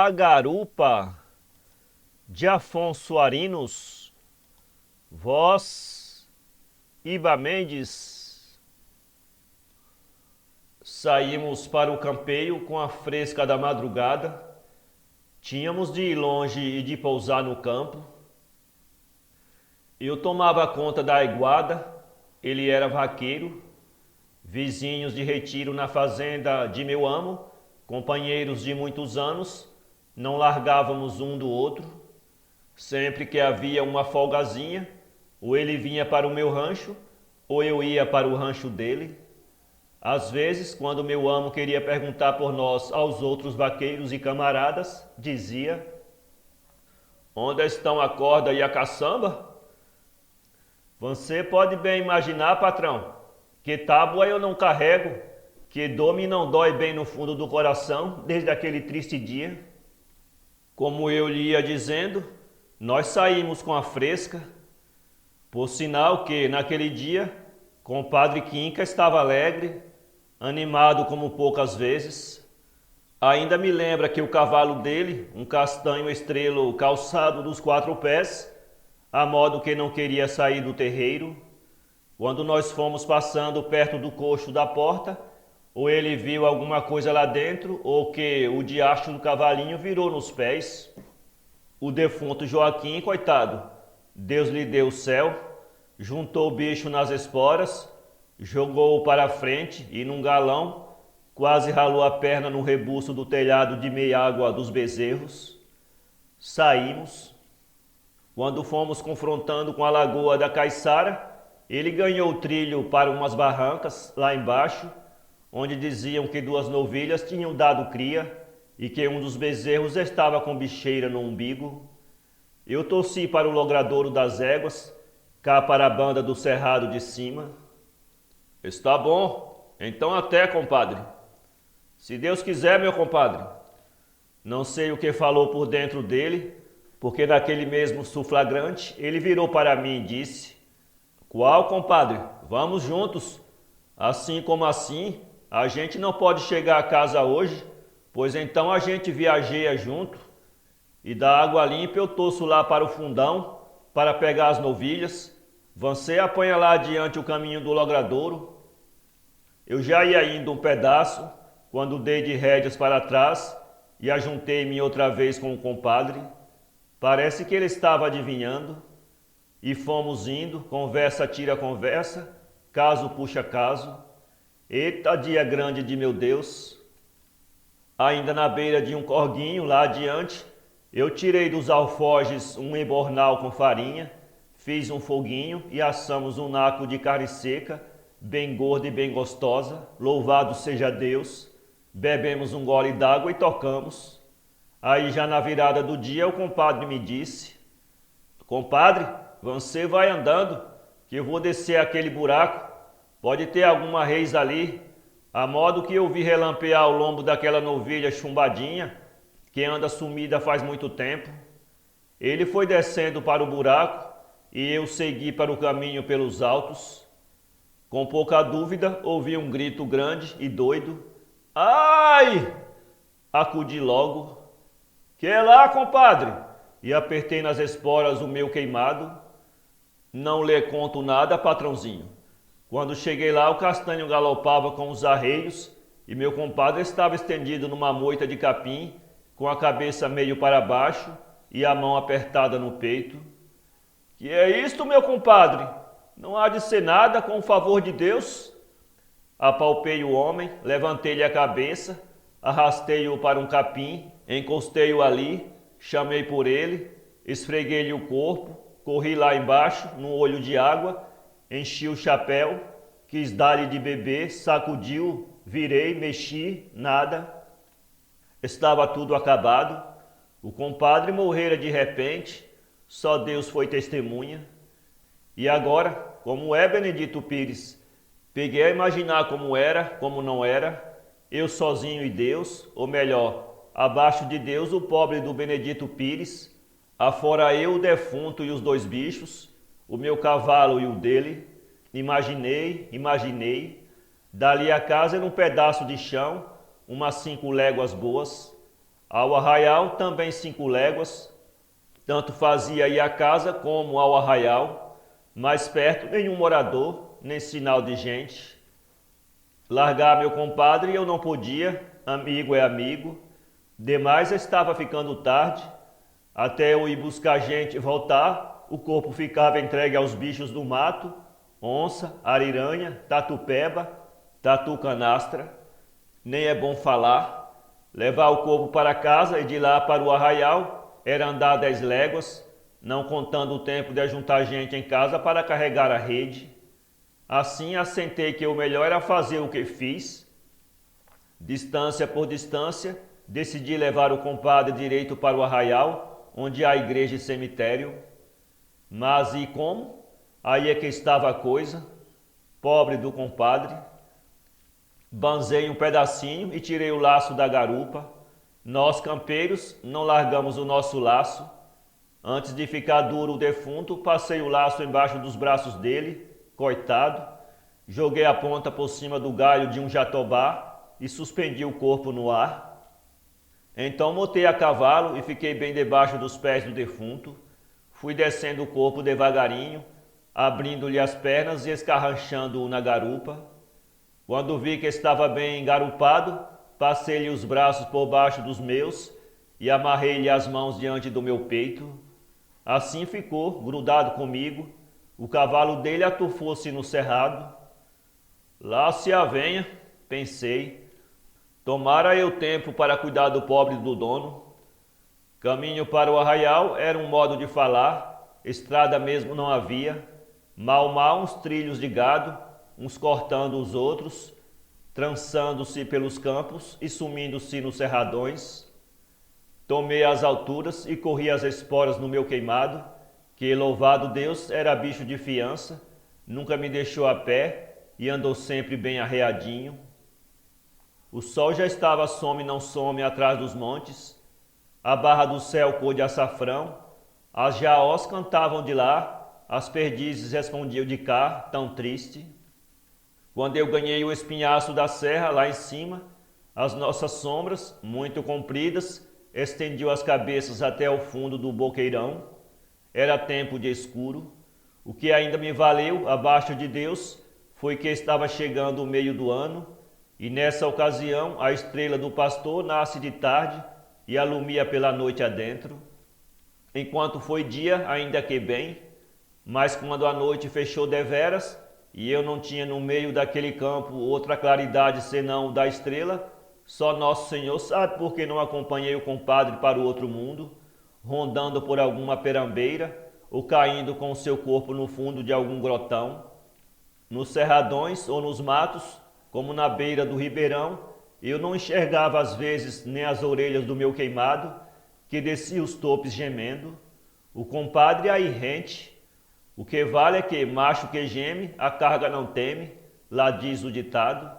A garupa de Afonso Arinos, voz Iba Mendes. Saímos para o campeio com a fresca da madrugada. Tínhamos de ir longe e de pousar no campo. Eu tomava conta da iguada, ele era vaqueiro, vizinhos de retiro na fazenda de meu amo, companheiros de muitos anos, não largávamos um do outro. Sempre que havia uma folgazinha, ou ele vinha para o meu rancho, ou eu ia para o rancho dele. Às vezes, quando meu amo queria perguntar por nós aos outros vaqueiros e camaradas, dizia: "Onde estão a corda e a caçamba?" Você pode bem imaginar, patrão, que tábua eu não carrego, que dor-me não dói bem no fundo do coração desde aquele triste dia. Como eu lhe ia dizendo, nós saímos com a fresca. Por sinal que, naquele dia, compadre Quinca estava alegre, animado como poucas vezes. Ainda me lembra que o cavalo dele, um castanho estrelo calçado dos 4 pés, a modo que não queria sair do terreiro. Quando nós fomos passando perto do coxo da porta, ou ele viu alguma coisa lá dentro, ou que o diacho do cavalinho virou nos pés. O defunto Joaquim, coitado, Deus lhe deu o céu, juntou o bicho nas esporas, jogou-o para a frente e num galão quase ralou a perna no rebuço do telhado de meia água dos bezerros. Saímos. Quando fomos confrontando com a lagoa da Caiçara, ele ganhou o trilho para umas barrancas lá embaixo, onde diziam que 2 novilhas tinham dado cria e que um dos bezerros estava com bicheira no umbigo. Eu torci para o logradouro das éguas, cá para a banda do cerrado de cima. Está bom, então até, compadre. Se Deus quiser, meu compadre. Não sei o que falou por dentro dele, porque naquele mesmo suflagrante ele virou para mim e disse: "Qual, compadre? Vamos juntos. Assim como assim, a gente não pode chegar a casa hoje, pois então a gente viajeia junto. E da água limpa eu torço lá para o fundão, para pegar as novilhas. Você apanha lá adiante o caminho do logradouro." Eu já ia indo um pedaço, quando dei de rédeas para trás e ajuntei-me outra vez com o compadre. Parece que ele estava adivinhando. E fomos indo, conversa tira conversa, caso puxa caso. Eita dia grande de meu Deus! Ainda na beira de um corguinho, lá adiante, eu tirei dos alforjes um embornal com farinha, fiz um foguinho e assamos um naco de carne seca, bem gorda e bem gostosa, louvado seja Deus. Bebemos um gole d'água e tocamos. Aí já na virada do dia o compadre me disse: "Compadre, você vai andando, que eu vou descer aquele buraco. Pode ter alguma reis ali, a modo que eu vi relampear o lombo daquela novilha chumbadinha, que anda sumida faz muito tempo." Ele foi descendo para o buraco e eu segui para o caminho pelos altos. Com pouca dúvida, ouvi um grito grande e doido. "Ai!" Acudi logo. "Que é lá, compadre?" E apertei nas esporas o meu queimado. "Não lhe conto nada, patrãozinho." Quando cheguei lá, o castanho galopava com os arreios e meu compadre estava estendido numa moita de capim, com a cabeça meio para baixo e a mão apertada no peito. "Que é isto, meu compadre? Não há de ser nada, com o favor de Deus." Apalpei o homem, levantei-lhe a cabeça, arrastei-o para um capim, encostei-o ali, chamei por ele, esfreguei-lhe o corpo, corri lá embaixo, num olho de água, enchi o chapéu, quis dar-lhe de beber, sacudiu, virei, mexi, nada. Estava tudo acabado. O compadre morrera de repente, só Deus foi testemunha. E agora, como é, Benedito Pires? Peguei a imaginar como era, como não era, eu sozinho e Deus, ou melhor, abaixo de Deus o pobre do Benedito Pires, afora eu, o defunto e os 2 bichos, o meu cavalo e o dele. Imaginei, dali a casa era um pedaço de chão, umas 5 léguas boas. Ao arraial também 5 léguas, tanto fazia ir à casa como ao arraial, mais perto nenhum morador, nem sinal de gente. Largar meu compadre eu não podia, amigo é amigo, demais estava ficando tarde, até eu ir buscar gente e voltar, o corpo ficava entregue aos bichos do mato, onça, ariranha, tatupeba, tatu-canastra, nem é bom falar. Levar o corpo para casa e de lá para o arraial era andar 10 léguas, não contando o tempo de juntar gente em casa para carregar a rede. Assim assentei que o melhor era fazer o que fiz. Distância por distância, decidi levar o compadre direito para o arraial, onde há igreja e cemitério. Mas e como? Aí é que estava a coisa. Pobre do compadre. Banzei um pedacinho e tirei o laço da garupa. Nós, campeiros, não largamos o nosso laço. Antes de ficar duro o defunto, passei o laço embaixo dos braços dele, coitado. Joguei a ponta por cima do galho de um jatobá e suspendi o corpo no ar. Então montei a cavalo e fiquei bem debaixo dos pés do defunto. Fui descendo o corpo devagarinho, abrindo-lhe as pernas e escarranchando-o na garupa. Quando vi que estava bem engarupado, passei-lhe os braços por baixo dos meus e amarrei-lhe as mãos diante do meu peito. Assim ficou, grudado comigo. O cavalo dele atufou-se no cerrado. Lá se avenha, pensei. Tomara eu tempo para cuidar do pobre do dono. Caminho para o arraial era um modo de falar, estrada mesmo não havia. Mal uns trilhos de gado, uns cortando os outros, trançando-se pelos campos e sumindo-se nos cerradões. Tomei as alturas e corri as esporas no meu queimado, que, louvado Deus, era bicho de fiança, nunca me deixou a pé e andou sempre bem arreadinho. O sol já estava some não some atrás dos montes, a barra do céu cor de açafrão, as jaós cantavam de lá, as perdizes respondiam de cá, tão triste. Quando eu ganhei o espinhaço da serra lá em cima, as nossas sombras, muito compridas, estendiam as cabeças até o fundo do boqueirão. Era tempo de escuro. O que ainda me valeu, abaixo de Deus, foi que estava chegando o meio do ano, e nessa ocasião a estrela do pastor nasce de tarde e alumia pela noite adentro. Enquanto foi dia, ainda que bem, mas quando a noite fechou deveras, e eu não tinha no meio daquele campo outra claridade senão da estrela, só Nosso Senhor sabe por que não acompanhei o compadre para o outro mundo, rondando por alguma perambeira ou caindo com o seu corpo no fundo de algum grotão. Nos cerradões ou nos matos, como na beira do ribeirão, eu não enxergava às vezes nem as orelhas do meu queimado, que descia os topes gemendo. O compadre aí rente. O que vale é que macho que geme, a carga não teme, lá diz o ditado.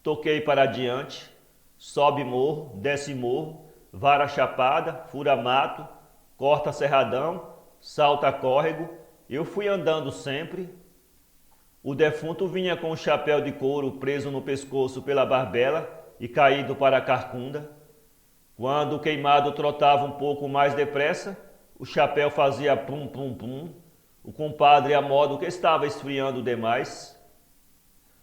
Toquei para adiante, sobe morro, desce morro, vara chapada, fura mato, corta cerradão, salta córrego, eu fui andando sempre. O defunto vinha com o chapéu de couro preso no pescoço pela barbela e caído para a carcunda. Quando o queimado trotava um pouco mais depressa, o chapéu fazia pum, pum, pum. O compadre, a modo que estava esfriando demais.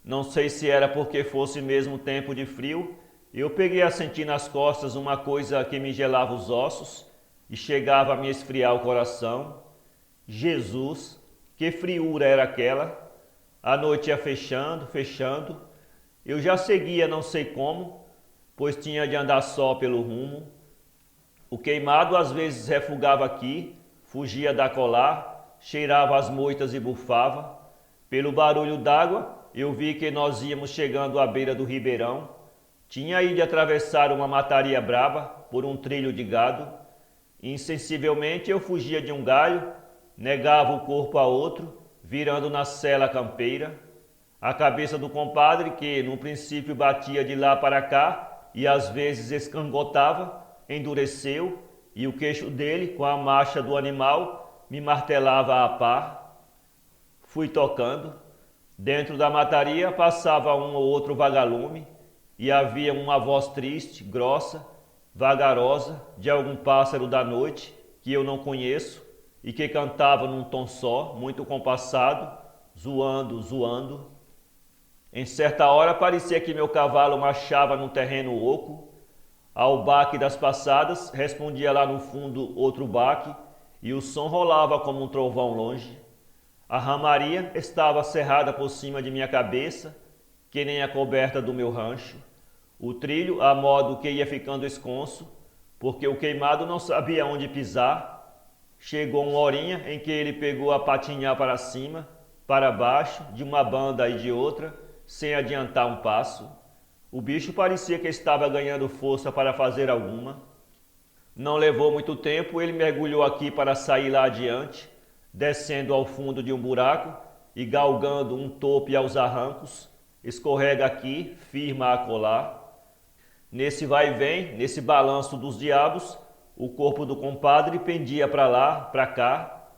Não sei se era porque fosse mesmo tempo de frio, eu peguei a sentir nas costas uma coisa que me gelava os ossos e chegava a me esfriar o coração. Jesus, que friura era aquela! A noite ia fechando, fechando. Eu já seguia não sei como, pois tinha de andar só pelo rumo. O queimado às vezes refugava aqui, fugia da colar, cheirava as moitas e bufava. Pelo barulho d'água, eu vi que nós íamos chegando à beira do ribeirão. Tinha aí de atravessar uma mataria braba por um trilho de gado. Insensivelmente eu fugia de um galho, negava o corpo a outro, virando na sela campeira. A cabeça do compadre, que no princípio batia de lá para cá e às vezes escangotava, endureceu, e o queixo dele, com a marcha do animal, me martelava a par. Fui tocando. Dentro da mataria passava um ou outro vagalume e havia uma voz triste, grossa, vagarosa, de algum pássaro da noite que eu não conheço e que cantava num tom só, muito compassado, zoando, zoando. Em certa hora parecia que meu cavalo marchava num terreno oco. Ao baque das passadas respondia lá no fundo outro baque e o som rolava como um trovão longe. A ramaria estava cerrada por cima de minha cabeça, que nem a coberta do meu rancho. O trilho, a modo que ia ficando esconso, porque o queimado não sabia onde pisar. Chegou uma horinha em que ele pegou a patinhar para cima, para baixo, de uma banda e de outra, sem adiantar um passo. O bicho parecia que estava ganhando força para fazer alguma. Não levou muito tempo, ele mergulhou aqui para sair lá adiante, descendo ao fundo de um buraco e galgando um tope aos arrancos, escorrega aqui, firma acolá. Nesse vai e vem, nesse balanço dos diabos, o corpo do compadre pendia para lá, para cá.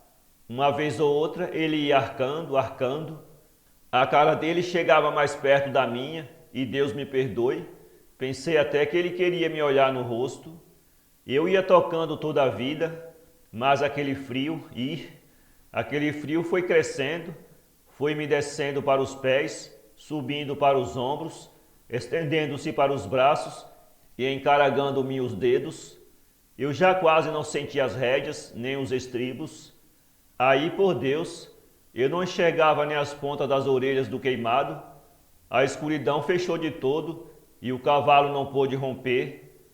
Uma vez ou outra ele ia arcando, arcando. A cara dele chegava mais perto da minha, e Deus me perdoe, pensei até que ele queria me olhar no rosto. Eu ia tocando toda a vida, mas aquele frio foi crescendo, foi me descendo para os pés, subindo para os ombros, estendendo-se para os braços e encaragando-me os dedos. Eu já quase não sentia as rédeas, nem os estribos. Aí, por Deus, eu não enxergava nem as pontas das orelhas do queimado. A escuridão fechou de todo e o cavalo não pôde romper.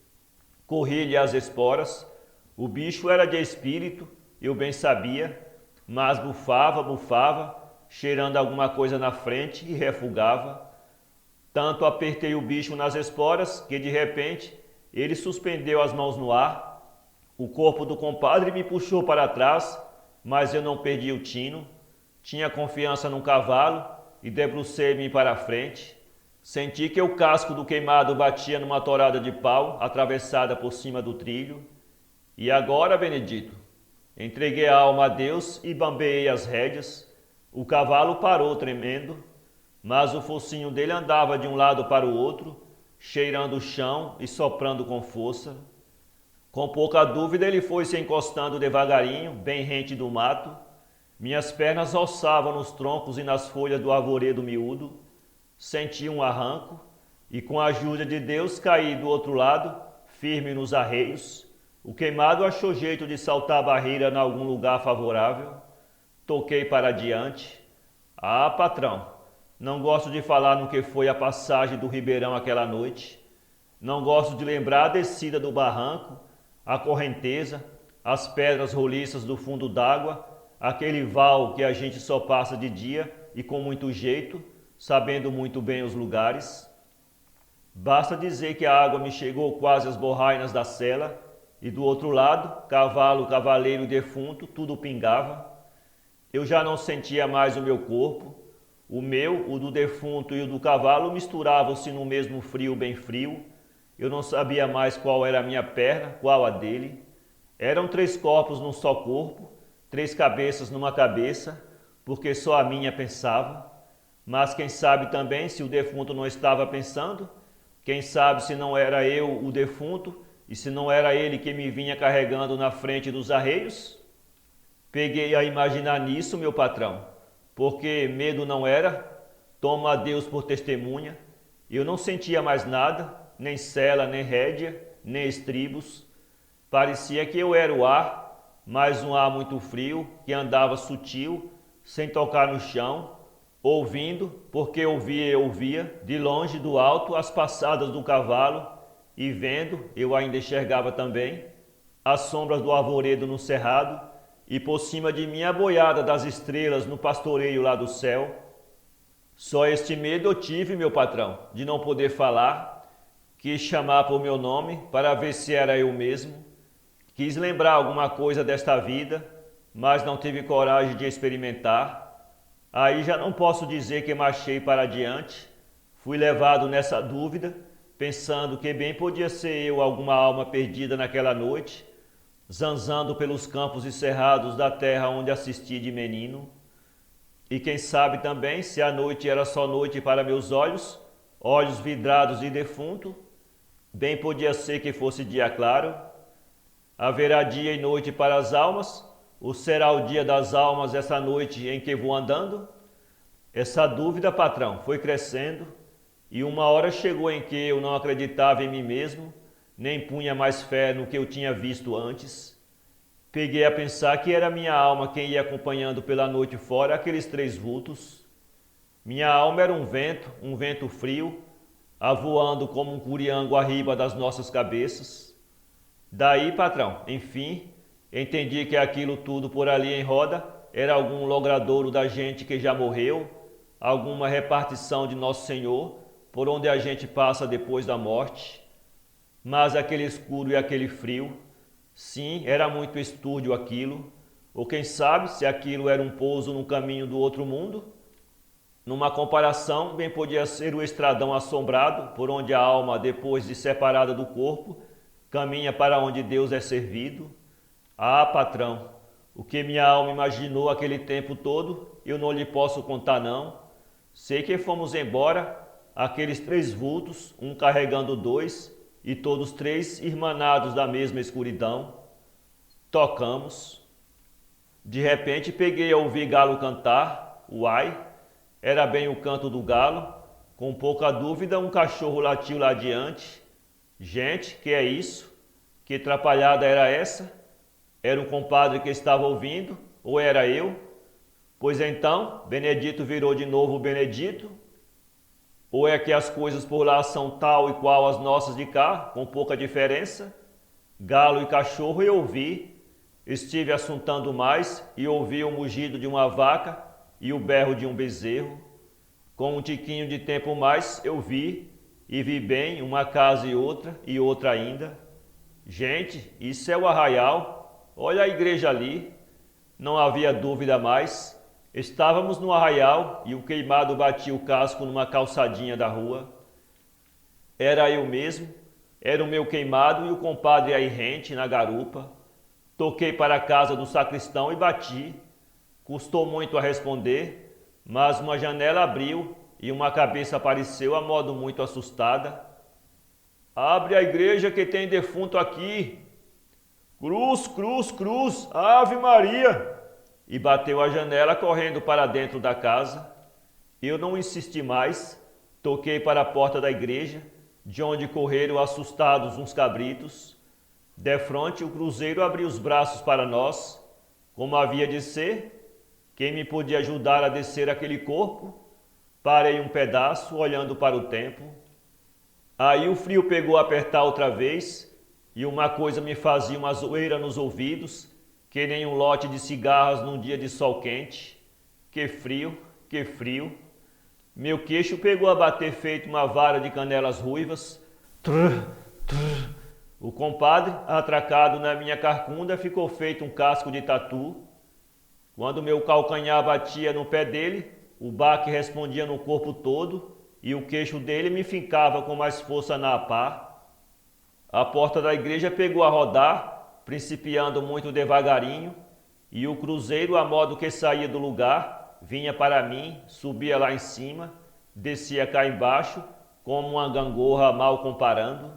Corri-lhe as esporas. O bicho era de espírito, eu bem sabia, mas bufava, bufava, cheirando alguma coisa na frente e refugava. Tanto apertei o bicho nas esporas que de repente ele suspendeu as mãos no ar. O corpo do compadre me puxou para trás, mas eu não perdi o tino. Tinha confiança no cavalo e debrucei-me para a frente. Senti que o casco do queimado batia numa torada de pau atravessada por cima do trilho. E agora, Benedito, entreguei a alma a Deus e bambeei as rédeas. O cavalo parou tremendo, mas o focinho dele andava de um lado para o outro, cheirando o chão e soprando com força. Com pouca dúvida ele foi se encostando devagarinho, bem rente do mato. Minhas pernas roçavam nos troncos e nas folhas do arvoredo miúdo. Senti um arranco e com a ajuda de Deus caí do outro lado, firme nos arreios. O queimado achou jeito de saltar a barreira em algum lugar favorável. Toquei para diante. Ah, patrão, não gosto de falar no que foi a passagem do Ribeirão aquela noite. Não gosto de lembrar a descida do barranco, a correnteza, as pedras roliças do fundo d'água, aquele val que a gente só passa de dia e com muito jeito, sabendo muito bem os lugares. Basta dizer que a água me chegou quase às borrainas da sela e do outro lado, cavalo, cavaleiro e defunto, tudo pingava. Eu já não sentia mais o meu corpo. O meu, o do defunto e o do cavalo misturavam-se no mesmo frio bem frio. Eu não sabia mais qual era a minha perna, qual a dele. Eram 3 corpos num só corpo, 3 cabeças numa cabeça, porque só a minha pensava. Mas quem sabe também se o defunto não estava pensando? Quem sabe se não era eu o defunto e se não era ele que me vinha carregando na frente dos arreios? Peguei a imaginar nisso, meu patrão, porque medo não era, toma a Deus por testemunha. Eu não sentia mais nada, nem sela, nem rédea, nem estribos. Parecia que eu era o ar, mas um ar muito frio, que andava sutil, sem tocar no chão, ouvindo, porque ouvia, de longe, do alto, as passadas do cavalo, e vendo, eu ainda enxergava também, as sombras do arvoredo no cerrado, e por cima de mim a boiada das estrelas no pastoreio lá do céu. Só este medo eu tive, meu patrão, de não poder falar. Quis chamar por meu nome para ver se era eu mesmo. Quis lembrar alguma coisa desta vida, mas não tive coragem de experimentar. Aí já não posso dizer que marchei para adiante. Fui levado nessa dúvida, pensando que bem podia ser eu alguma alma perdida naquela noite, zanzando pelos campos e cerrados da terra onde assisti de menino. E quem sabe também se a noite era só noite para meus olhos, olhos vidrados de defunto, Bem podia ser que fosse dia claro. Haverá dia e noite para as almas, ou será o dia das almas essa noite em que vou andando? Essa dúvida, patrão, foi crescendo, e uma hora chegou em que eu não acreditava em mim mesmo, nem punha mais fé no que eu tinha visto antes. Peguei a pensar que era minha alma quem ia acompanhando pela noite fora aqueles três vultos. Minha alma era um vento frio, avoando como um curiango arriba das nossas cabeças. Daí, patrão, enfim, entendi que aquilo tudo por ali em roda era algum logradouro da gente que já morreu, alguma repartição de Nosso Senhor, por onde a gente passa depois da morte. Mas aquele escuro e aquele frio, sim, era muito estúrdio aquilo, ou quem sabe se aquilo era um pouso no caminho do outro mundo. Numa comparação, bem podia ser o estradão assombrado, por onde a alma, depois de separada do corpo, caminha para onde Deus é servido. Ah, patrão, o que minha alma imaginou aquele tempo todo, eu não lhe posso contar não. Sei que fomos embora, aqueles três vultos, um carregando dois, e todos três irmanados da mesma escuridão. Tocamos. De repente peguei a ouvir galo cantar, uai, era bem o canto do galo. Com pouca dúvida um cachorro latiu lá adiante. Gente, que é isso? Que atrapalhada era essa? Era um compadre que estava ouvindo, ou era eu? Pois então, Benedito virou de novo Benedito? Ou é que as coisas por lá são tal e qual as nossas de cá, com pouca diferença? Galo e cachorro eu ouvi. Estive assuntando mais e ouvi o mugido de uma vaca e o berro de um bezerro. Com um tiquinho de tempo mais eu vi, e vi bem uma casa e outra ainda. Gente, isso é o arraial, olha a igreja ali. Não havia dúvida mais, estávamos no arraial e o queimado batia o casco numa calçadinha da rua. Era eu mesmo, era o meu queimado e o compadre aí rente na garupa. Toquei para a casa do sacristão e bati. Custou muito a responder, mas uma janela abriu e uma cabeça apareceu a modo muito assustada. Abre a igreja que tem defunto aqui. Cruz, cruz, cruz, Ave Maria! E bateu a janela correndo para dentro da casa. Eu não insisti mais, toquei para a porta da igreja, de onde correram assustados uns cabritos. Defronte o cruzeiro abriu os braços para nós, como havia de ser. Quem me podia ajudar a descer aquele corpo? Parei um pedaço, olhando para o tempo. Aí o frio pegou a apertar outra vez, e uma coisa me fazia uma zoeira nos ouvidos, que nem um lote de cigarras num dia de sol quente. Que frio, que frio. Meu queixo pegou a bater feito uma vara de canelas ruivas. Trrr, trrr. O compadre, atracado na minha carcunda, ficou feito um casco de tatu. Quando meu calcanhar batia no pé dele, o baque respondia no corpo todo e o queixo dele me fincava com mais força na pá. A porta da igreja pegou a rodar, principiando muito devagarinho, e o cruzeiro, a modo que saía do lugar, vinha para mim, subia lá em cima, descia cá embaixo, como uma gangorra mal comparando.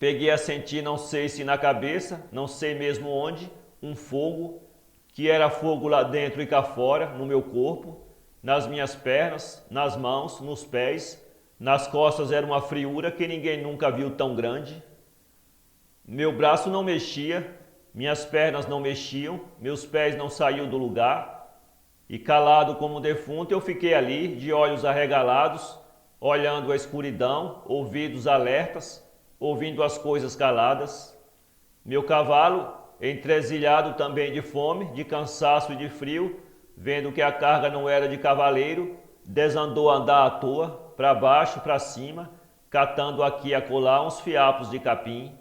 Peguei a sentir, não sei se na cabeça, não sei mesmo onde, um fogo, que era fogo lá dentro e cá fora, no meu corpo, nas minhas pernas, nas mãos, nos pés, nas costas era uma friura que ninguém nunca viu tão grande. Meu braço não mexia, minhas pernas não mexiam, meus pés não saíam do lugar, e calado como um defunto eu fiquei ali, de olhos arregalados, olhando a escuridão, ouvidos alertas, ouvindo as coisas caladas. Meu cavalo, entrezilhado também de fome, de cansaço e de frio, vendo que a carga não era de cavaleiro, desandou a andar à toa, para baixo, para cima, catando aqui e acolá uns fiapos de capim.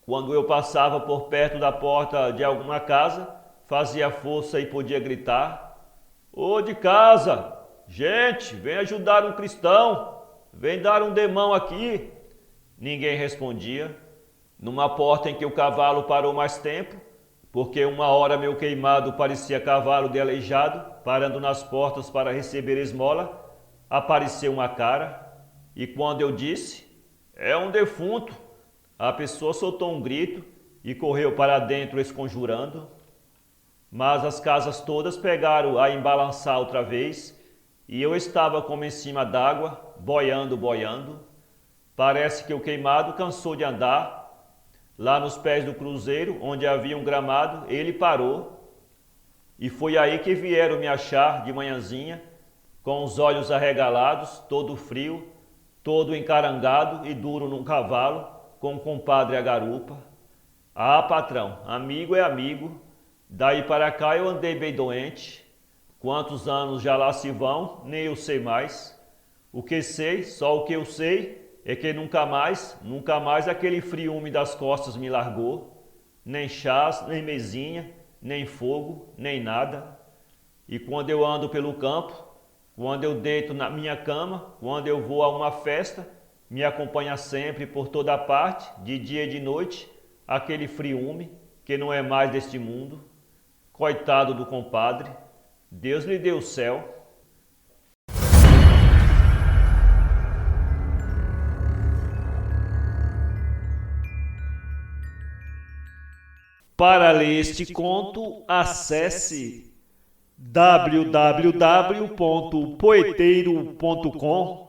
Quando eu passava por perto da porta de alguma casa, fazia força e podia gritar: "Ô de casa, gente, vem ajudar um cristão, vem dar um demão aqui." Ninguém respondia. Numa porta em que o cavalo parou mais tempo, porque uma hora meu queimado parecia cavalo de aleijado, parando nas portas para receber esmola, apareceu uma cara, e quando eu disse, É um defunto. A pessoa soltou um grito e correu para dentro esconjurando, mas as casas todas pegaram a embalançar outra vez e eu estava como em cima d'água, boiando, boiando. Parece que o queimado cansou de andar. Lá nos pés do cruzeiro, onde havia um gramado, ele parou. E foi aí que vieram me achar de manhãzinha, com os olhos arregalados, todo frio, todo encarangado e duro num cavalo, com o compadre à garupa. Ah, patrão, amigo é amigo. Daí para cá eu andei bem doente. Quantos anos já lá se vão, nem eu sei mais. O que sei, só o que eu sei, é que nunca mais aquele friume das costas me largou. Nem chás, nem mesinha, nem fogo, nem nada. E quando eu ando pelo campo, quando eu deito na minha cama, quando eu vou a uma festa, me acompanha sempre por toda parte, de dia e de noite, aquele friume que não é mais deste mundo. Coitado do compadre, Deus lhe deu o céu. Para ler este conto, acesse www.poeteiro.com